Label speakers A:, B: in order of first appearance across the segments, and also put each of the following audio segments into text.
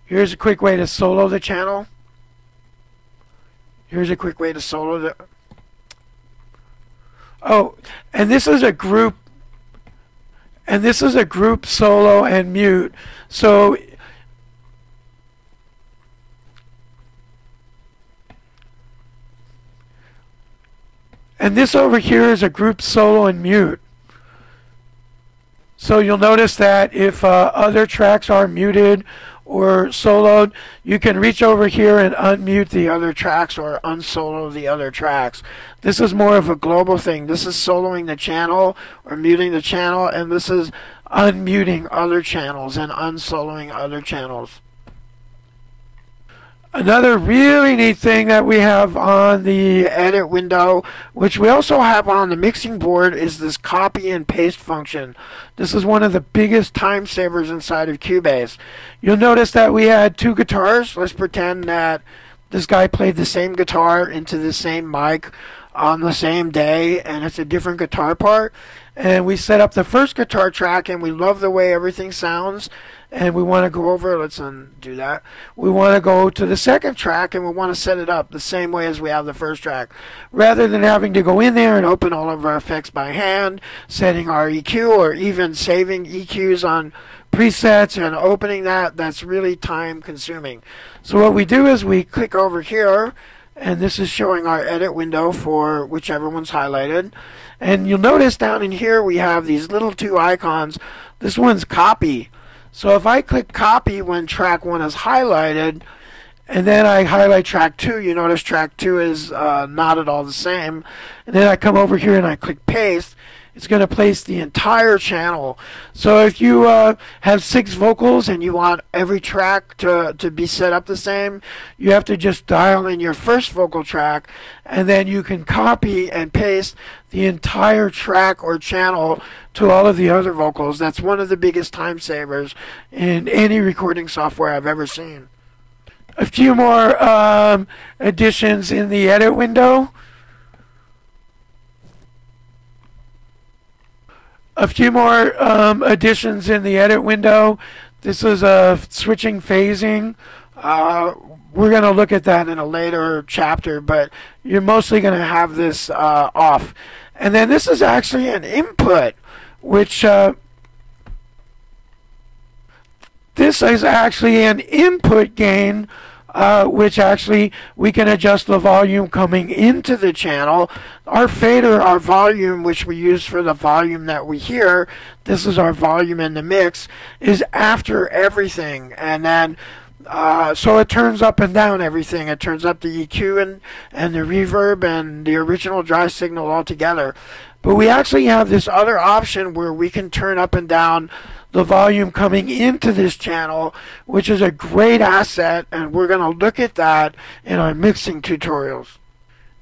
A: Here's a quick way to solo the channel. Here's a quick way to solo the... Oh, and this is a group. And this is a group solo and mute. So and this over here is a group solo and mute. So you'll notice that if other tracks are muted or soloed, you can reach over here and unmute the other tracks or unsolo the other tracks. This is more of a global thing. This is soloing the channel or muting the channel, and this is unmuting other channels and unsoloing other channels. Another really neat thing that we have on the edit window, which we also have on the mixing board, is this copy and paste function. This is one of the biggest time savers inside of Cubase. You'll notice that we had two guitars. Let's pretend that this guy played the same guitar into the same mic on the same day, and it's a different guitar part. And we set up the first guitar track, and we love the way everything sounds. And we want to go over, let's undo that. We want to go to the second track, and we want to set it up the same way as we have the first track. Rather than having to go in there and open all of our effects by hand, setting our EQ, or even saving EQs on presets and opening that's really time consuming. So what we do is we click over here, and this is showing our edit window for whichever one's highlighted. And you'll notice down in here we have these little two icons. This one's copy. So if I click copy when track 1 is highlighted, and then I highlight track 2, you notice track 2 is not at all the same. And then I come over here and I click paste. It's going to place the entire channel. So if you have 6 vocals and you want every track to be set up the same, you have to just dial in your first vocal track, and then you can copy and paste the entire track or channel to all of the other vocals. That's one of the biggest time savers in any recording software I've ever seen. A few more additions in the edit window. A few more additions in the edit window. This is switching phasing. We're going to look at that in a later chapter, but you're mostly going to have this off. And then this is actually an input, which this is actually an input gain, which actually we can adjust the volume coming into the channel. Our fader, our volume, which we use for the volume that we hear, this is our volume in the mix, is after everything. And then so it turns up and down everything. It turns up the EQ and the reverb and the original dry signal all together. But we actually have this other option where we can turn up and down the volume coming into this channel, which is a great asset, and we're going to look at that in our mixing tutorials.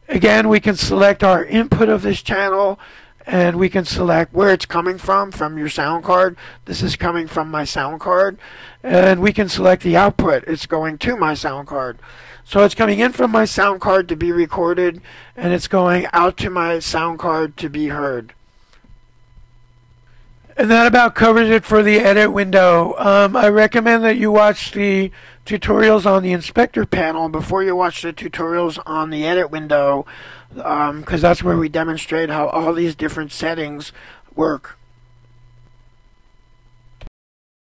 A: Again, we can select our input of this channel, and we can select where it's coming from your sound card. This is coming from my sound card. And we can select the output. It's going to my sound card. So it's coming in from my sound card to be recorded, and it's going out to my sound card to be heard. And that about covers it for the edit window. I recommend that you watch the tutorials on the inspector panel before you watch the tutorials on the edit window, because that's where we demonstrate how all these different settings work.